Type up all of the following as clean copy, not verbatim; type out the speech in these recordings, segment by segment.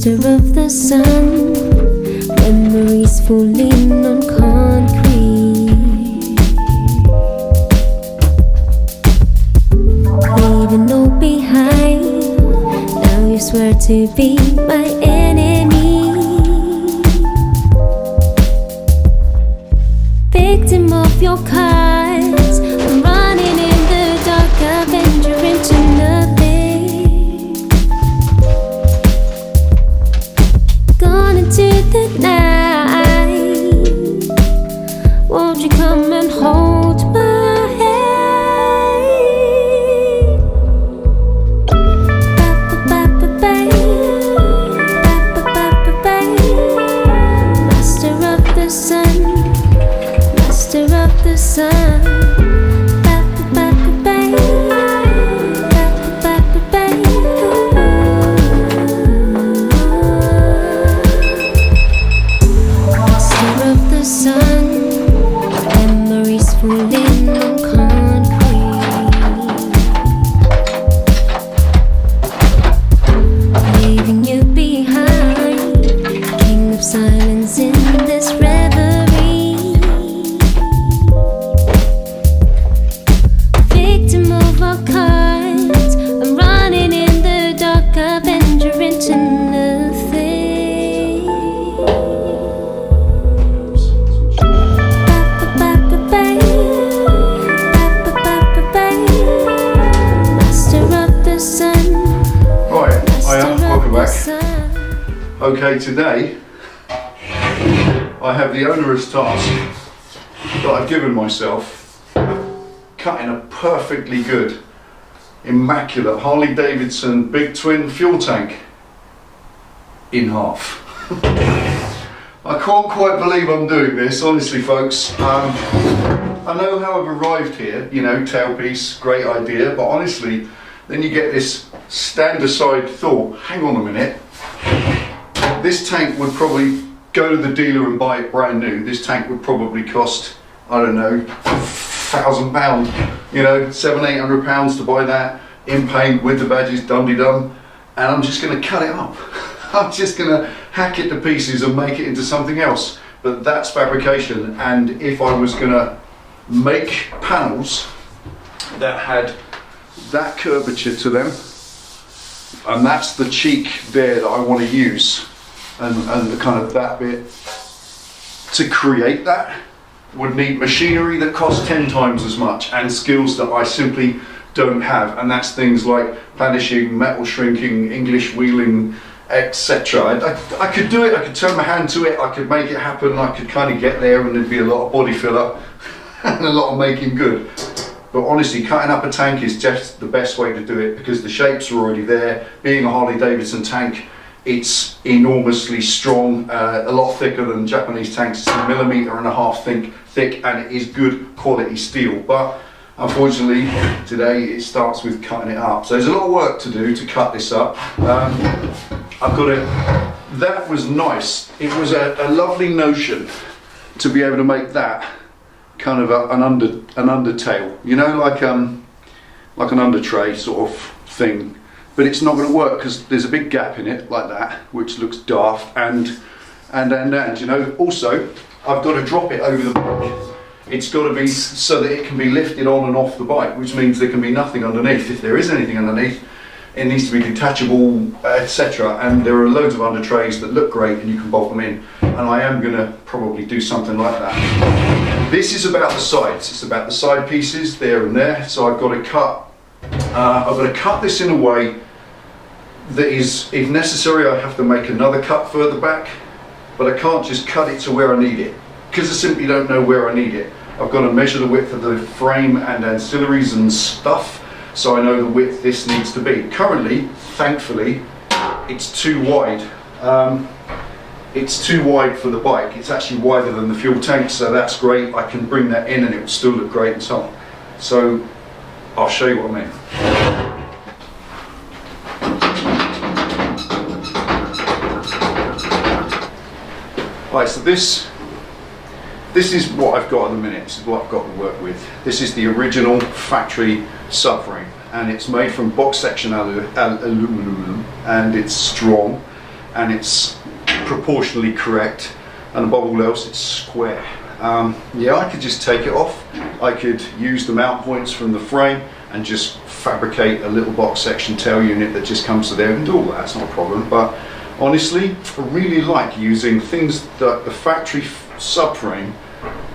master of the sun, memories falling on concrete, leaving all behind. Now you swear to be my enemy, victim of your cards. I'm running in the dark, I venture into nothing, gone into the night. Won't you come and hold my hand? Master of the sun, master of the sun. Silence in this reverie, victim of our cards. I'm running in the dark, I venture into nothing. Master of the sun. Right, hiya, welcome back. Okay, today I have the onerous task that I've given myself, cutting a perfectly good, immaculate Harley Davidson big twin fuel tank in half. I can't quite believe I'm doing this, honestly folks. I know how I've arrived here, you know, tailpiece, great idea, but honestly, then you get this stand aside thought, hang on a minute, this tank would probably go to the dealer and buy it brand new. This tank would probably cost, I don't know, £1,000, you know, £700-800 to buy that in paint with the badges, dum-de-dum, and I'm just going to cut it up. I'm just going to hack it to pieces and make it into something else. But that's fabrication, and if I was going to make panels that had that curvature to them, and that's the cheek there that I want to use, and the kind of that bit to create that would need machinery that costs 10 times as much and skills that I simply don't have, and that's things like planishing, metal shrinking, English wheeling, etc. I could do it, I could turn my hand to it, I could make it happen, I could kind of get there, and there'd be a lot of body filler and a lot of making good. But honestly, cutting up a tank is just the best way to do it, because the shapes are already there. Being a Harley Davidson tank, it's enormously strong, a lot thicker than Japanese tanks. It's 1.5mm thick, and it is good quality steel. But unfortunately, today it starts with cutting it up. So there's a lot of work to do to cut this up. I've got it. That was nice. It was a lovely notion to be able to make that kind of an undertail, you know, like an under tray sort of thing. But it's not going to work because there's a big gap in it like that, which looks daft, and you know, also I've got to drop it over the bike. It's got to be so that it can be lifted on and off the bike, which means there can be nothing underneath. If there is anything underneath, it needs to be detachable, etc. And there are loads of under trays that look great, and you can bolt them in. And I am going to probably do something like that. This is about the sides. It's about the side pieces there and there. So I've got to cut. I've got to cut this in a way that is, if necessary, I have to make another cut further back, but I can't just cut it to where I need it, because I simply don't know where I need it. I've got to measure the width of the frame and ancillaries and stuff, so I know the width this needs to be. Currently, thankfully, it's too wide. It's too wide for the bike. It's actually wider than the fuel tank, so that's great. I can bring that in and it will still look great and so on. So I'll show you what I mean. Right, so this is what I've got at the minute. This is what I've got to work with. This is the original factory subframe, and it's made from box section aluminum, and it's strong, and it's proportionally correct, and above all else it's square. Yeah, I could just take it off. I could use the mount points from the frame and just fabricate a little box section tail unit that just comes to there and do all that. It's not a problem. But honestly, I really like using things that the factory subframe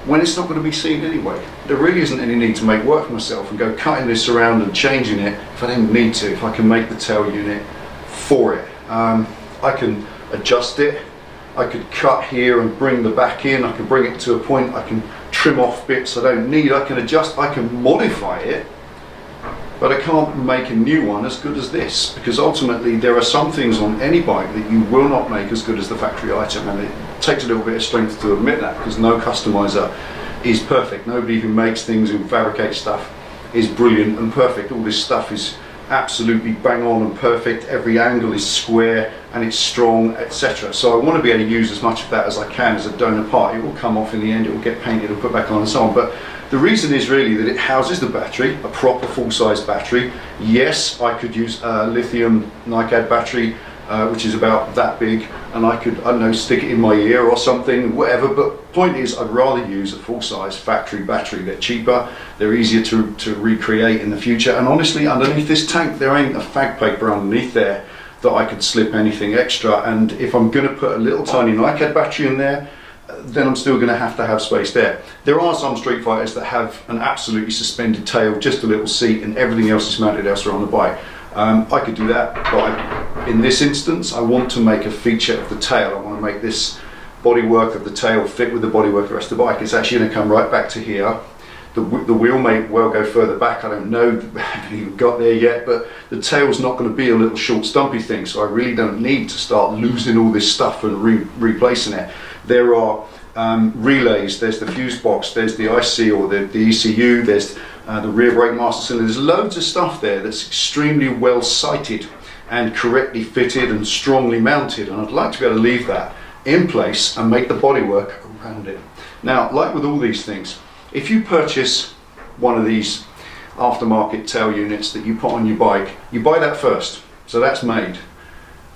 when it's not going to be seen anyway. There really isn't any need to make work for myself and go cutting this around and changing it if I don't need to, if I can make the tail unit for it. I can adjust it. I could cut here and bring the back in. I can bring it to a point. I can trim off bits I don't need. I can adjust. I can modify it, but I can't make a new one as good as this, because ultimately there are some things on any bike that you will not make as good as the factory item, and it takes a little bit of strength to admit that, because no customizer is perfect. Nobody who makes things and fabricates stuff is brilliant and perfect. All this stuff is absolutely bang on and perfect. Every angle is square and it's strong, etc. So I want to be able to use as much of that as I can as a donor part. It will come off in the end, it will get painted and put back on and so on. But the reason is really that it houses the battery, a proper full-size battery. Yes, I could use a lithium NiCad battery, which is about that big, and I could, I don't know, stick it in my ear or something, whatever. But point is, I'd rather use a full-size factory battery. They're cheaper, they're easier to recreate in the future, and honestly, underneath this tank there ain't a fag paper underneath there that I could slip anything extra. And if I'm going to put a little tiny NiCad battery in there, then I'm still going to have space there. There are some street fighters that have an absolutely suspended tail, just a little seat, and everything else is mounted elsewhere on the bike. I could do that, but in this instance I want to make a feature of the tail. I want to make this bodywork of the tail fit with the bodywork of the rest of the bike. It's actually going to come right back to here. The wheel may well go further back, I don't know, I haven't even got there yet, but the tail's not going to be a little short stumpy thing, so I really don't need to start losing all this stuff and replacing it. There are relays, there's the fuse box, there's the IC or the ECU, there's the rear brake master cylinder. There's loads of stuff there that's extremely well sighted and correctly fitted and strongly mounted, and I'd like to be able to leave that in place and make the bodywork around it. Now, like with all these things, if you purchase one of these aftermarket tail units that you put on your bike, you buy that first, so that's made,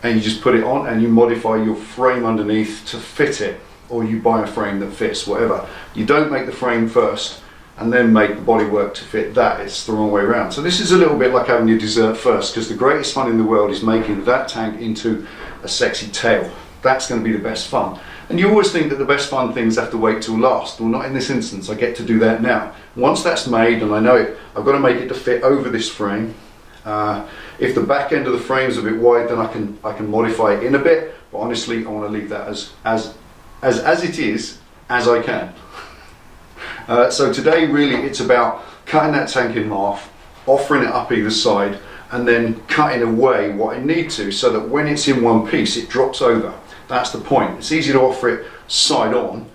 and you just put it on and you modify your frame underneath to fit it, or you buy a frame that fits, whatever. You don't make the frame first and then make the bodywork to fit that. It's the wrong way around. So this is a little bit like having your dessert first, because the greatest fun in the world is making that tank into a sexy tail. That's going to be the best fun. And you always think that the best fun things have to wait till last. Well, not in this instance. I get to do that now. Once that's made, and I know it, I've got to make it to fit over this frame. If the back end of the frame is a bit wide, then I can modify it in a bit. But honestly, I want to leave that as it is, as I can. So today really it's about cutting that tank in half, offering it up either side, and then cutting away what I need to, so that when it's in one piece it drops over. That's the point. It's easy to offer it side on,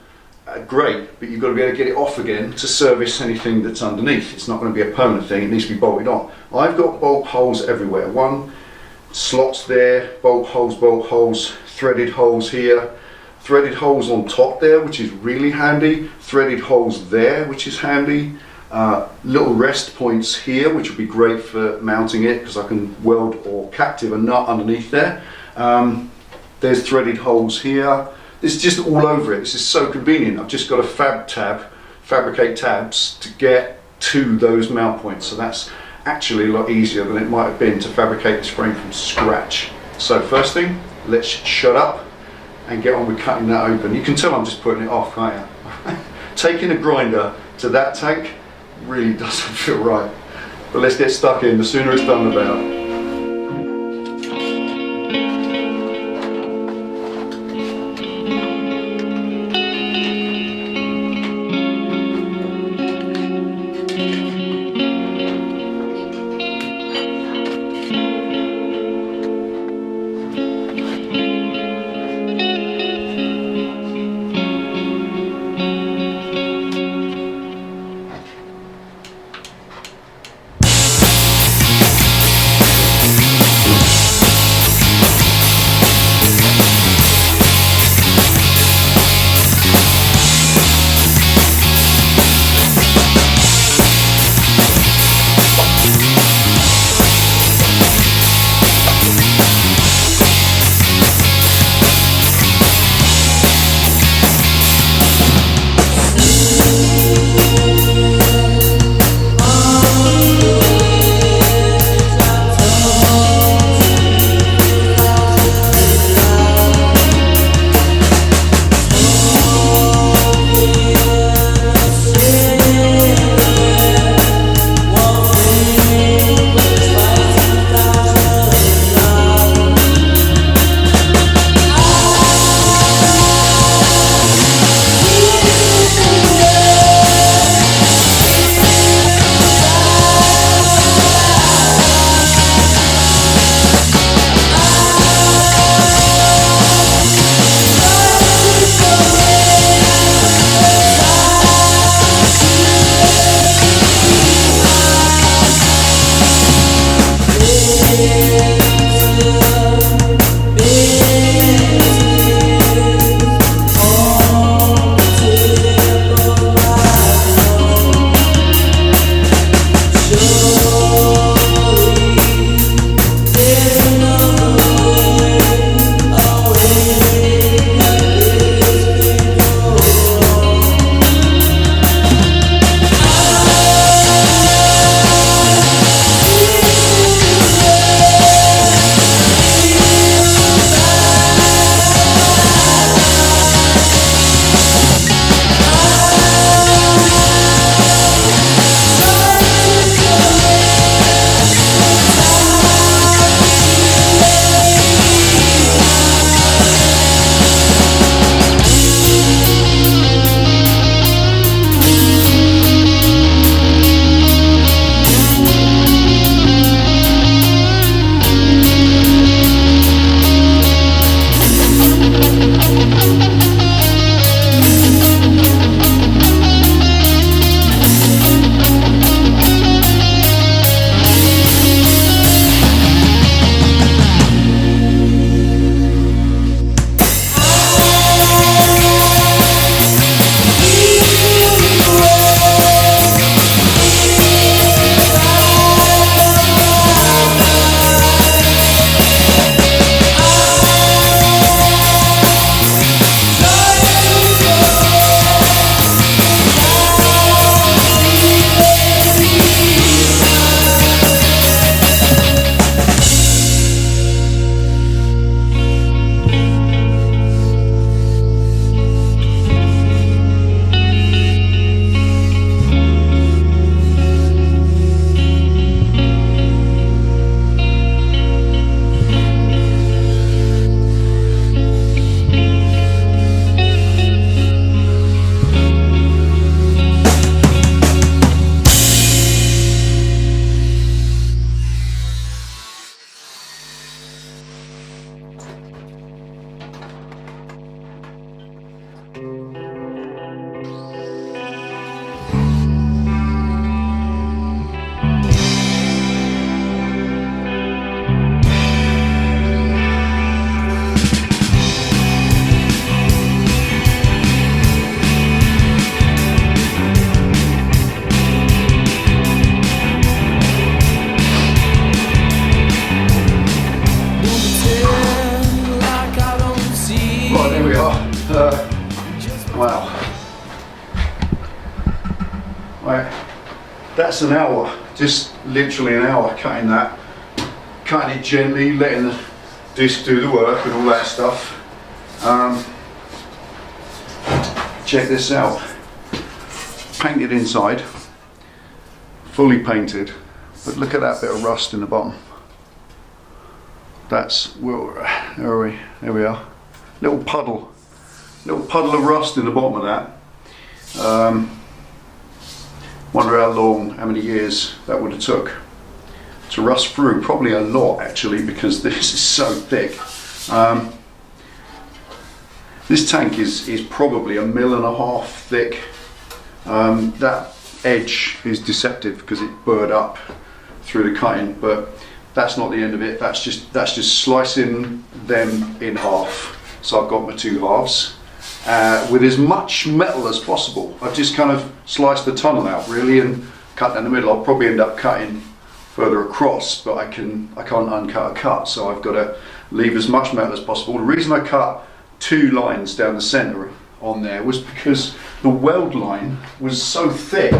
great, but you've got to be able to get it off again to service anything that's underneath. It's not going to be a permanent thing, it needs to be bolted on. I've got bolt holes everywhere. One, slots there, bolt holes, threaded holes here, threaded holes on top there, which is really handy, threaded holes there, which is handy, little rest points here, which would be great for mounting it, because I can weld or captive a nut underneath there. There's threaded holes here. It's just all over it. This is so convenient. I've just got a fabricate tabs to get to those mount points. So that's actually a lot easier than it might have been to fabricate this frame from scratch. So first thing, let's shut up and get on with cutting that open. You can tell I'm just putting it off, can't you? Taking a grinder to that tank really doesn't feel right. But let's get stuck in. The sooner it's done, the better. Right, that's an hour, just literally an hour cutting that, cutting it gently, letting the disc do the work and all that stuff. Check this out, painted inside, fully painted, but look at that bit of rust in the bottom. That's, well, there we are, little puddle of rust in the bottom of that. Wonder how many years that would have took to rust through. Probably a lot actually, because this is so thick. This tank is probably 1.5 mil thick. That edge is deceptive because it burred up through the cutting, but that's not the end of it. That's just slicing them in half. So I've got my 2 halves. With as much metal as possible. I've just kind of sliced the tunnel out really and cut down the middle. I'll probably end up cutting further across, but I can't uncut a cut, so I've got to leave as much metal as possible. The reason I cut 2 lines down the centre on there was because the weld line was so thick.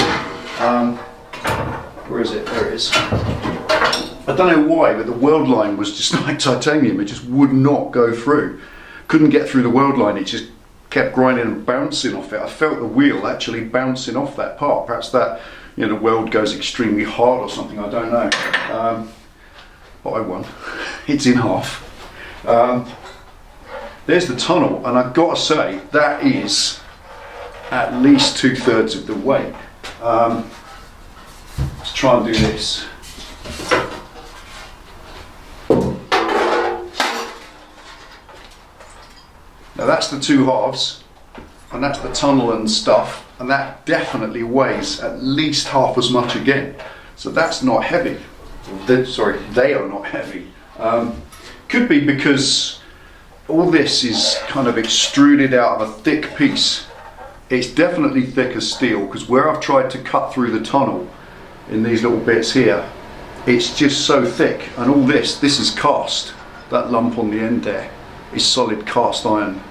Where is it? There it is. I don't know why, but the weld line was just like titanium. It just would not go through. Couldn't get through the weld line. It just kept grinding and bouncing off it. I felt the wheel actually bouncing off that part. Perhaps that, you know, the weld goes extremely hard or something, I don't know. But I won. It's in half. There's the tunnel, and I've got to say, that is at least 2/3 of the way. Let's try and do this. Now that's the 2 halves, and that's the tunnel and stuff, and that definitely weighs at least half as much again. So that's not heavy. They are not heavy. Could be because all this is kind of extruded out of a thick piece. It's definitely thick as steel, because where I've tried to cut through the tunnel in these little bits here, it's just so thick. And all this is cast. That lump on the end there is solid cast iron.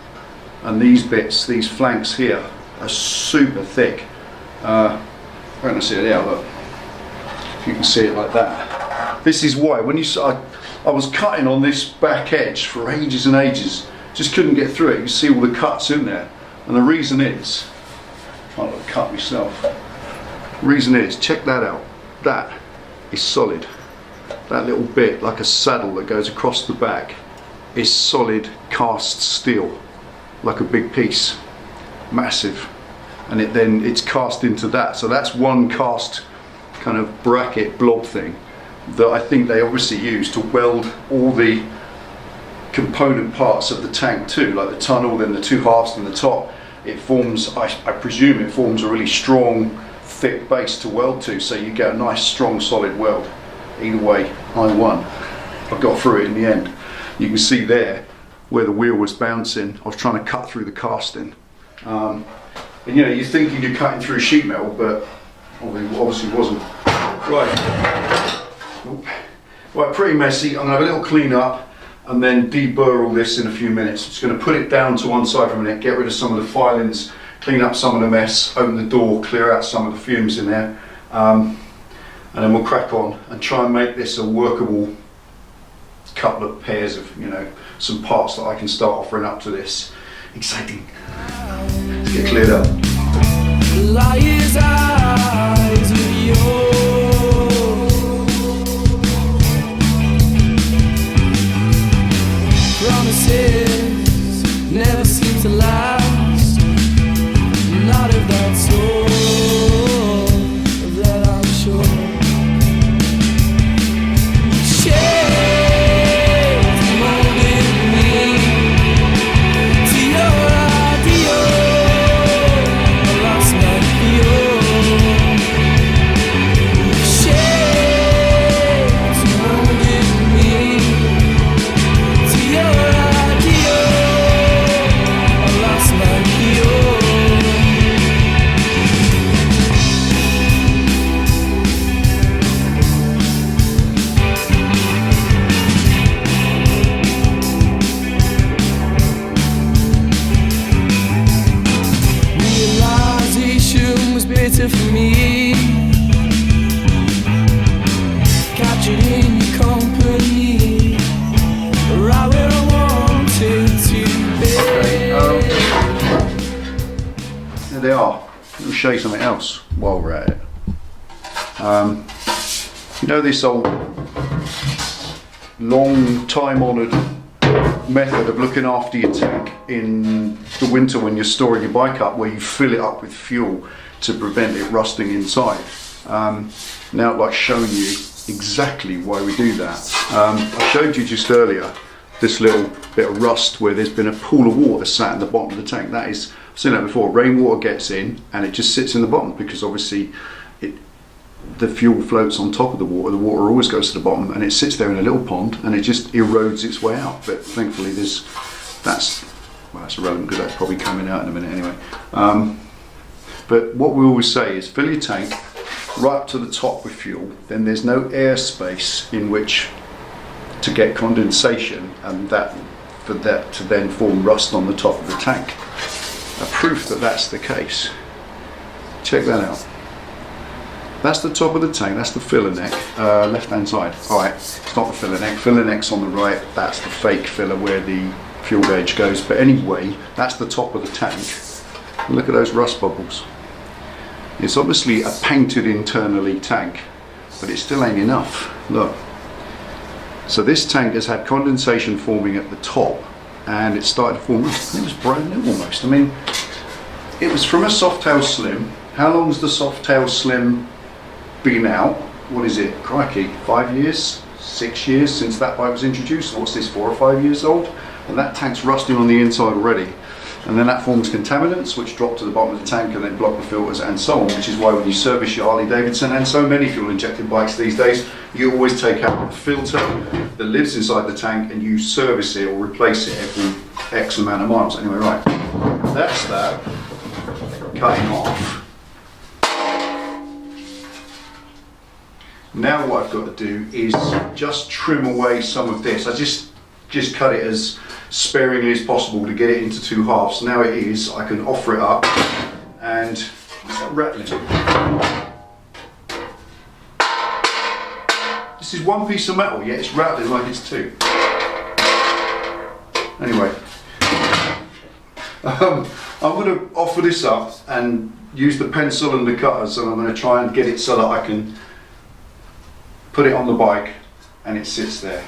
And these bits, these flanks here, are super thick. I'm going to see it out, look. If you can see it like that. This is why, when I was cutting on this back edge for ages and ages, just couldn't get through it. You see all the cuts in there. And the reason is, I'll cut myself. The reason is, check that out. That is solid. That little bit, like a saddle that goes across the back, is solid cast steel. Like a big piece, massive, and it's cast into that. So that's one cast kind of bracket blob thing that I think they obviously use to weld all the component parts of the tank to, like the tunnel, then the 2 halves and the top. It forms, I presume it forms a really strong, thick base to weld to, so you get a nice, strong, solid weld. Either way, I won. I got through it in the end. You can see there where the wheel was bouncing. I was trying to cut through the casting. And you know, you're thinking you're cutting through sheet metal, but obviously wasn't. Right, pretty messy. I'm going to have a little clean up and then deburr all this in a few minutes. Just going to put it down to one side for a minute, get rid of some of the filings, clean up some of the mess, open the door, clear out some of the fumes in there, and then we'll crack on and try and make this a workable couple of pairs of, you know, some parts that I can start offering up to this. Exciting. Let's get cleared up. Liar's eyes with yours. Promises never seem to last. Not of that sort, that I'm sure. Feel bitter for me. Captured in your company, right where I wanted to be. There they are. Let me show you something else while we're at it. You know this old long time honoured method of looking after your tank in the winter when you're storing your bike up, where you fill it up with fuel to prevent it rusting inside. Now I'd like showing you exactly why we do that. I showed you just earlier this little bit of rust where there's been a pool of water sat in the bottom of the tank. That is, I've seen that before, rainwater gets in and it just sits in the bottom because obviously the fuel floats on top of the water always goes to the bottom and it sits there in a little pond and it just erodes its way out. But thankfully that's irrelevant because that's probably coming out in a minute anyway. But what we always say is fill your tank right up to the top with fuel, then there's no air space in which to get condensation and for that to then form rust on the top of the tank. A proof that that's the case. Check that out. That's the top of the tank, that's the filler neck, left hand side. Alright, it's not the filler neck's on the right, that's the fake filler where the fuel gauge goes. But anyway, that's the top of the tank. Look at those rust bubbles. It's obviously a painted internally tank, but it still ain't enough. Look. So this tank has had condensation forming at the top and it started to form rust. It was brand new almost. I mean, it was from a Softail Slim. How long's the Softail Slim been out? What is it? Crikey, 5 years? 6 years since that bike was introduced? What's this, 4 or 5 years old? And that tank's rusting on the inside already. And then that forms contaminants which drop to the bottom of the tank and then block the filters and so on, which is why when you service your Harley Davidson and so many fuel injected bikes these days, you always take out the filter that lives inside the tank and you service it or replace it every X amount of miles. Anyway, right, that's that cutting off. Now what I've got to do is just trim away some of this. I just cut it as sparingly as possible to get it into 2 halves. Now it is, I can offer it up and what's that rattling? This is one piece of metal, yet it's rattling like it's 2. Anyway, I'm going to offer this up and use the pencil and the cutters, and I'm going to try and get it so that I can put it on the bike and it sits there.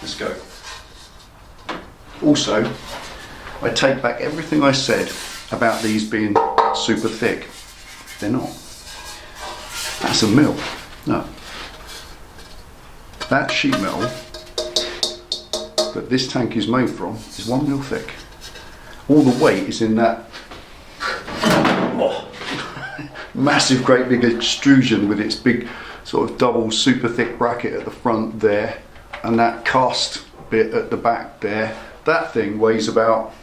Let's go. Also, I take back everything I said about these being super thick. They're not. That's a mil. No. That sheet metal that this tank is made from is 1 mil thick. All the weight is in that massive, great big extrusion with its big sort of double super thick bracket at the front there, and that cast bit at the back there. That thing weighs about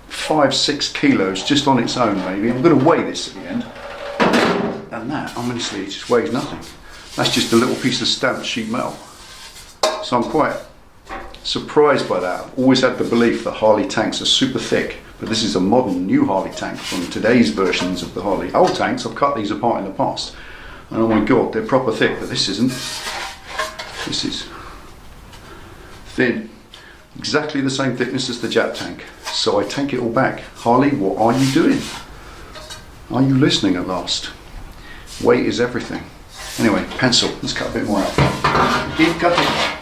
5-6 kilos just on its own, maybe. I'm going to weigh this at the end, and that honestly just weighs nothing. That's just a little piece of stamped sheet metal. So I'm quite surprised by that. I've always had the belief that Harley tanks are super thick, but this is a modern new Harley tank from today's versions of the Harley. Old tanks, I've cut these apart in the past, and oh my god, they're proper thick, but this isn't. This is thin, exactly the same thickness as the Jap tank. So I take it all back. Harley, what are you doing? Are you listening at last? Weight is everything. Anyway, pencil, let's cut a bit more out. Keep cutting.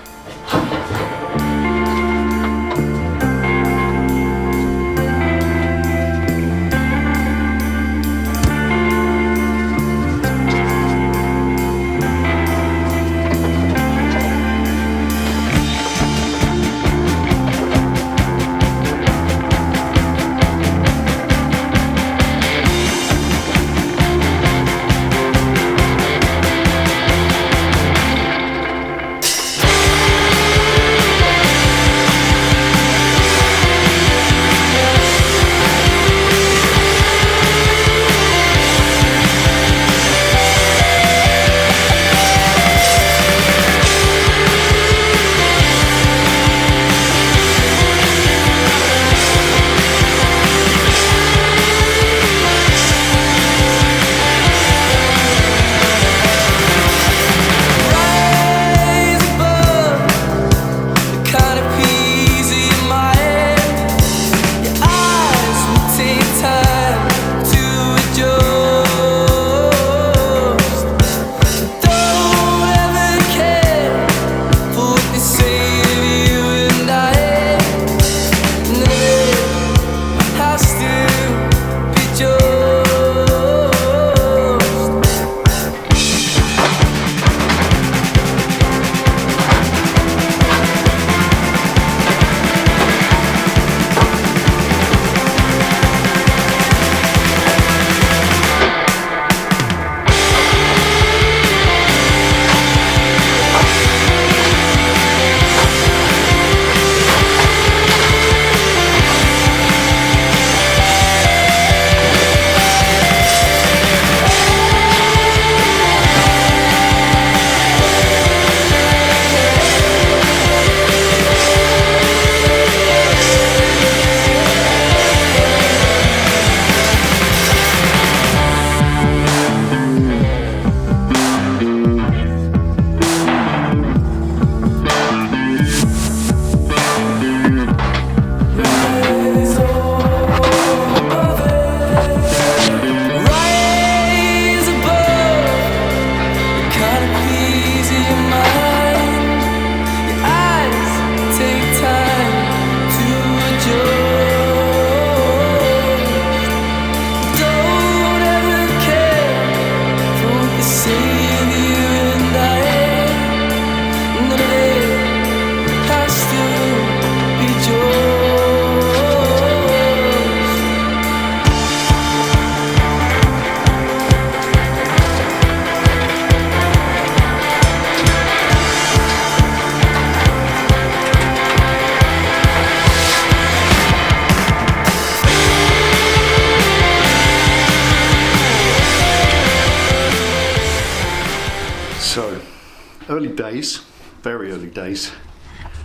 days, very early days.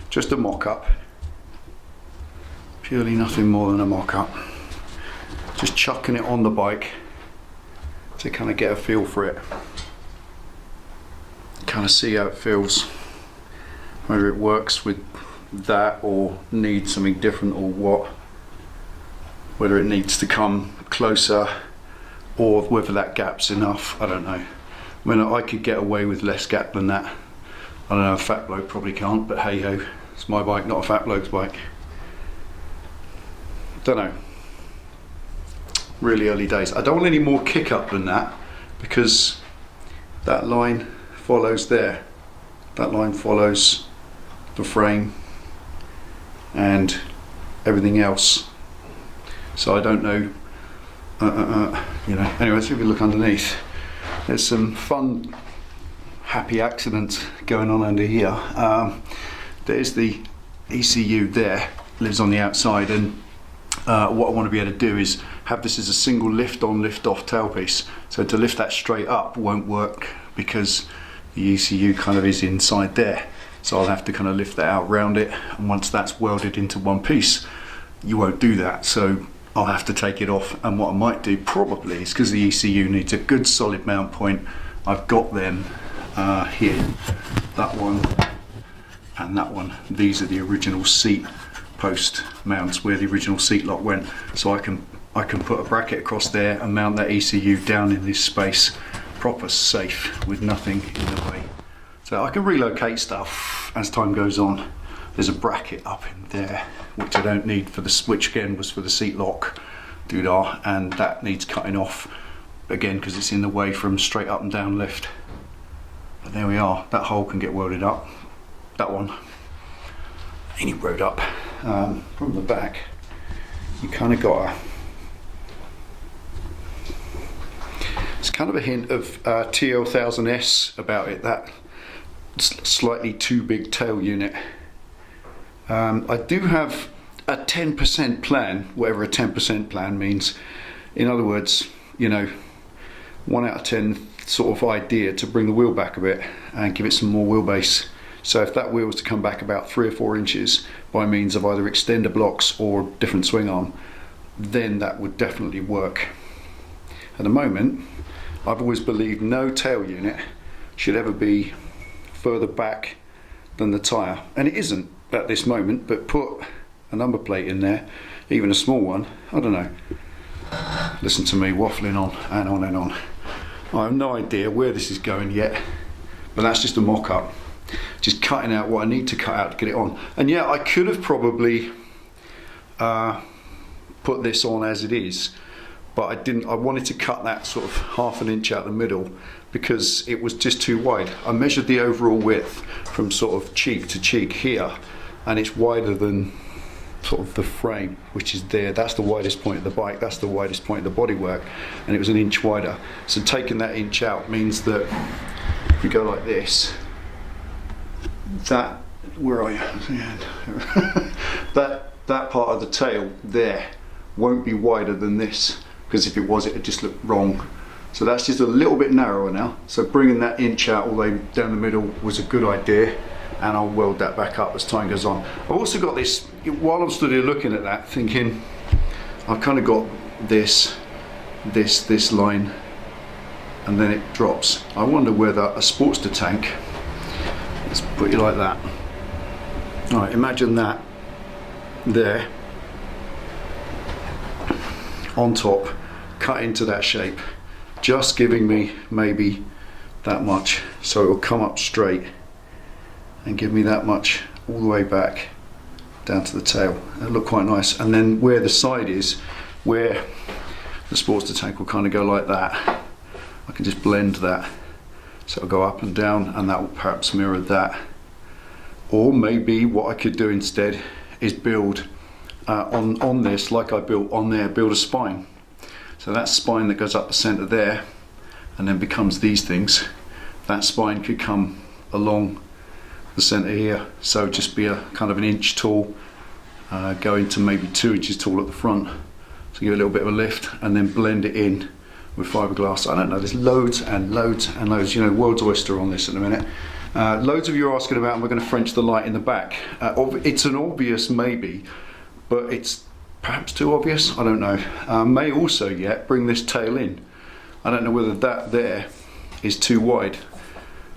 Just a mock-up. Purely nothing more than a mock-up. Just chucking it on the bike to kind of get a feel for it. Kind of see how it feels. Whether it works with that or needs something different or what. Whether it needs to come closer or whether that gap's enough, I don't know. I mean, I could get away with less gap than that. I don't know, a fat bloke probably can't, but hey ho, it's my bike, not a fat bloke's bike. Don't know. Really early days. I don't want any more kick up than that because that line follows there. That line follows the frame and everything else. So I don't know, you know. Anyway, let's have a look underneath. There's some fun, happy accidents going on under here. There's the ECU there, lives on the outside, and what I want to be able to do is have this as a single lift on, lift off tailpiece. So to lift that straight up won't work because the ECU kind of is inside there. So I'll have to kind of lift that out round it, and once that's welded into one piece, you won't do that. So I'll have to take it off, and what I might do probably is, because the ECU needs a good solid mount point, I've got them here, that one and that one. These are the original seat post mounts where the original seat lock went, so I can put a bracket across there and mount that ECU down in this space, proper safe with nothing in the way. So I can relocate stuff as time goes on. There's a bracket up in there which I don't need for the, which again was for the seat lock doodah, and that needs cutting off again because it's in the way from straight up and down lift. But there we are, that hole can get welded up. That one ain't welded up. From the back you kind of got a, it's kind of a hint of TL1000S about it, that slightly too big tail unit. I do have a 10% plan, whatever a 10% plan means. In other words, you know, 1 out of 10 sort of idea to bring the wheel back a bit and give it some more wheelbase. So if that wheel was to come back about 3 or 4 inches by means of either extender blocks or different swing arm, then that would definitely work. At the moment, I've always believed no tail unit should ever be further back than the tyre, and it isn't at this moment, but put a number plate in there, even a small one, I don't know. Listen to me waffling on and on and on. I have no idea where this is going yet, but that's just a mock-up. Just cutting out what I need to cut out to get it on. And yeah, I could have probably put this on as it is, but I didn't. I wanted to cut that sort of ½ an inch out the middle because it was just too wide. I measured the overall width from sort of cheek to cheek here, and it's wider than sort of the frame, which is there. That's the widest point of the bike, that's the widest point of the bodywork, and it was an inch wider. So taking that inch out means that if we go like this, that, where are you? that part of the tail there won't be wider than this, because if it was, it would just look wrong. So that's just a little bit narrower now. So bringing that inch out all the way down the middle was a good idea, and I'll weld that back up as time goes on. I've also got this, while I'm stood here looking at that, thinking, I've kind of got this line, and then it drops. I wonder whether a Sportster tank, let's put it like that. All right, imagine that there, on top, cut into that shape, just giving me maybe that much, so it will come up straight and give me that much all the way back down to the tail. It'll look quite nice. And then where the side is, where the Sportster tank will kind of go like that, I can just blend that, so it'll go up and down, and that will perhaps mirror that. Or maybe what I could do instead is build on this, like I built on there, build a spine. So that spine that goes up the center there and then becomes these things, that spine could come along the center here, so just be a kind of an inch tall, going to maybe 2 inches tall at the front, so give it a little bit of a lift, and then blend it in with fiberglass. I don't know, there's loads and loads and loads, you know, world's oyster on this at the minute. Loads of you are asking about, and we're going to French the light in the back. It's an obvious maybe, but it's perhaps too obvious, I don't know. May also yet bring this tail in. I don't know whether that there is too wide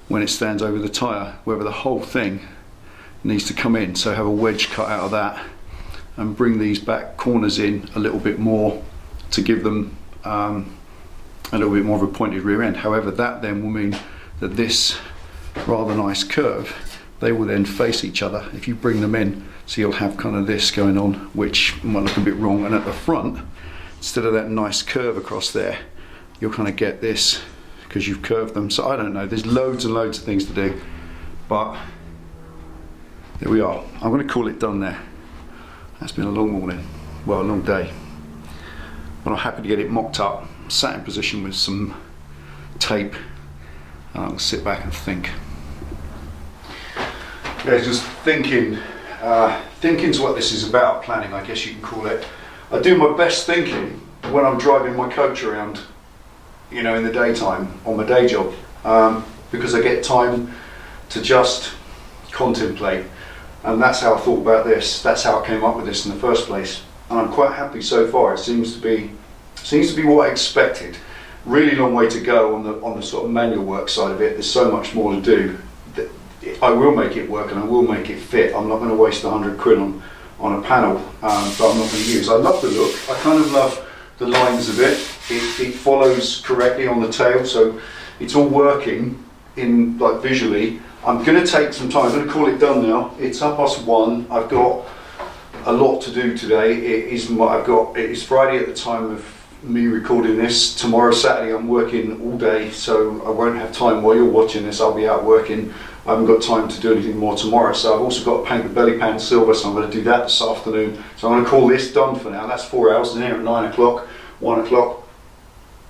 when it stands over the tyre, whether the whole thing needs to come in, so have a wedge cut out of that and bring these back corners in a little bit more to give them a little bit more of a pointed rear end. However, that then will mean that this rather nice curve, they will then face each other if you bring them in, so you'll have kind of this going on, which might look a bit wrong, and at the front, instead of that nice curve across there, you'll kind of get this because you've curved them. So I don't know, there's loads and loads of things to do, but there we are. I'm going to call it done there. That's been a long morning, well, a long day, but I'm happy to get it mocked up, sat in position with some tape, and I'll sit back and think. Yeah, just thinking's what this is about, planning, I guess you can call it. I do my best thinking when I'm driving my coach around, you know, in the daytime on my day job, because I get time to just contemplate, and that's how I thought about this. That's how I came up with this in the first place, and I'm quite happy so far. It seems to be what I expected. Really long way to go on the sort of manual work side of it. There's so much more to do. I will make it work and I will make it fit. I'm not going to waste 100 quid on a panel that I'm not going to use. I love the look. I kind of love the lines of it. It follows correctly on the tail, so it's all working in like visually. I'm going to take some time. I'm going to call it done now. It's 1:30. I've got a lot to do today. It is Friday at the time of me recording this. Tomorrow, Saturday, I'm working all day, so I won't have time while you're watching this. I'll be out working. I haven't got time to do anything more tomorrow, so I've also got to paint the belly pan silver, so I'm going to do that this afternoon. So I'm going to call this done for now. That's 4 hours in here at 9 o'clock, 1 o'clock,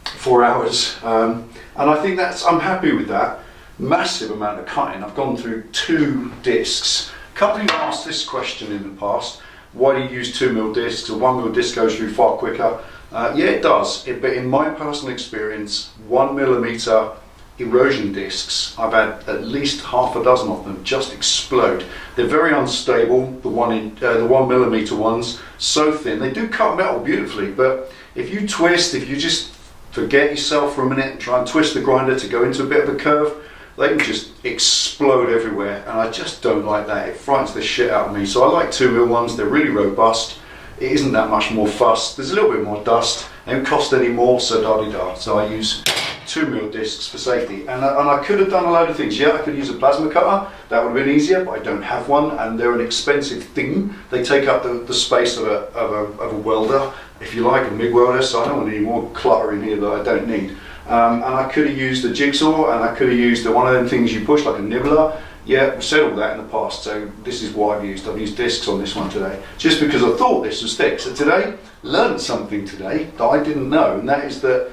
4 hours. And I think I'm happy with that. Massive amount of cutting. I've gone through 2 discs. A couple of you asked this question in the past. Why do you use 2mm discs? A 1mm disc goes through far quicker. Yeah, it does. But in my personal experience, 1mm erosion discs, I've had at least half a dozen of them just explode. They're very unstable, the 1mm ones, so thin. They do cut metal beautifully, but if you just forget yourself for a minute and try and twist the grinder to go into a bit of a curve, they can just explode everywhere, and I just don't like that. It frightens the shit out of me. So I like 2mm ones. They're really robust. It isn't that much more fuss. There's a little bit more dust. They don't cost any more, so da-di-da. So I use 2mm discs for safety, and I could have done a load of things. Yeah, I could use a plasma cutter. That would have been easier, but I don't have one, and they're an expensive thing. They take up the space of a welder, if you like, a MIG welder. So I don't want any more clutter in here that I don't need. And I could have used a jigsaw, and I could have used one of them things you push, like a nibbler. Yeah, we've said all that in the past, so this is what I've used. I've used discs on this one today, just because I thought this was thick. So today, learned something today that I didn't know, and that is that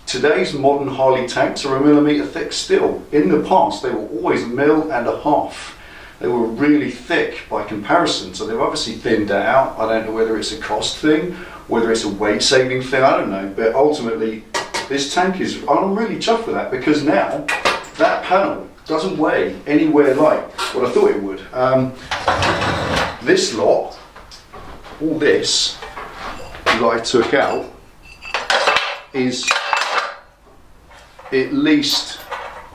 today's modern Harley tanks are 1mm thick still. In the past, they were always 1.5mm. They were really thick by comparison, so they've obviously thinned that out. I don't know whether it's a cost thing, whether it's a weight saving thing, I don't know, but ultimately, this tank I'm really chuffed with that, because now that panel doesn't weigh anywhere like what I thought it would. This lot, all this that I took out, is at least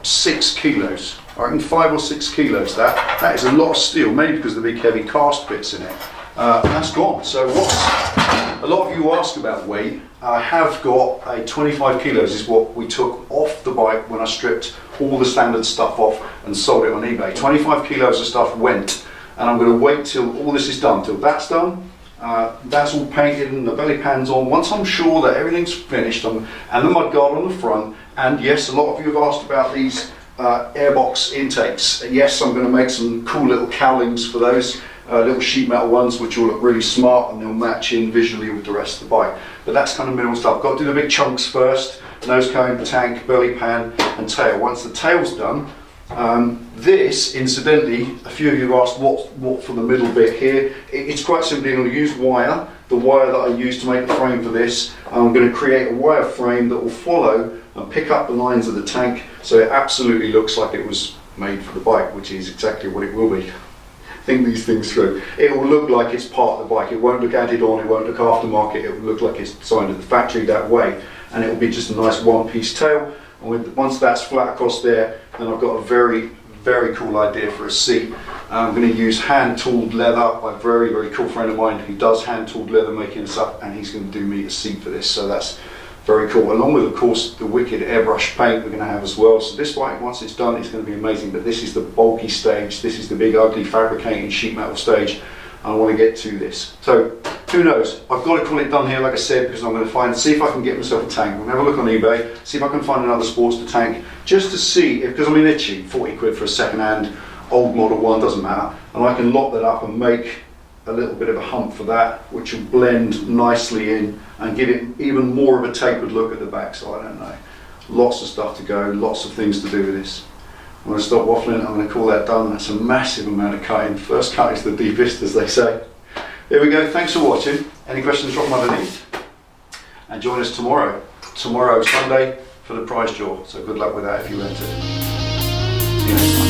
6 kilos. I reckon 5 or 6 kilos. That is a lot of steel, mainly because of the big heavy cast bits in it. And that's gone. So a lot of you ask about weight. I have got a 25 kilos is what we took off the bike when I stripped all the standard stuff off and sold it on eBay. 25 kilos of stuff went, and I'm going to wait till all this is done, till that's done. That's all painted and the belly pan's on. Once I'm sure that everything's finished, and the mudguard on the front, and yes, a lot of you have asked about these airbox intakes. Yes, I'm going to make some cool little cowlings for those. Little sheet metal ones, which will look really smart, and they'll match in visually with the rest of the bike. But that's kind of minimal stuff. Got to do the big chunks first: nose cone, tank, belly pan, and tail. Once the tail's done, this, incidentally, a few of you have asked what for the middle bit here. It's quite simply, I'm going to use wire. The wire that I used to make the frame for this. I'm going to create a wire frame that will follow and pick up the lines of the tank, so it absolutely looks like it was made for the bike, which is exactly what it will be. Think these things through. It will look like it's part of the bike. It won't look added on, it won't look aftermarket, it will look like it's designed at the factory that way, and it will be just a nice one-piece tail. And once that's flat across there, then I've got a very cool idea for a seat. I'm going to use hand-tooled leather. A very cool friend of mine who does hand-tooled leather making this up, and he's going to do me a seat for this, so that's very cool. Along with, of course, the wicked airbrush paint we're going to have as well. So this bike, once it's done, it's going to be amazing, but this is the bulky stage, this is the big ugly fabricating sheet metal stage. I want to get to this. So who knows? I've got to call it done here, like I said, because I'm going to see if I can get myself a tank. I'm going to have a look on eBay, see if I can find another Sportster tank, just to see if, because I mean they're cheap, 40 quid for a second-hand old model one, doesn't matter, and I can lock that up and make a little bit of a hump for that, which will blend nicely in and give it even more of a tapered look at the back. So I don't know, lots of stuff to go, lots of things to do with this. I'm going to stop waffling, I'm going to call that done. That's a massive amount of cutting. First cut is the deepest, as they say. There we go, thanks for watching. Any questions, drop them underneath. And join us tomorrow, Sunday, for the prize draw. So good luck with that if you enter. See you next time.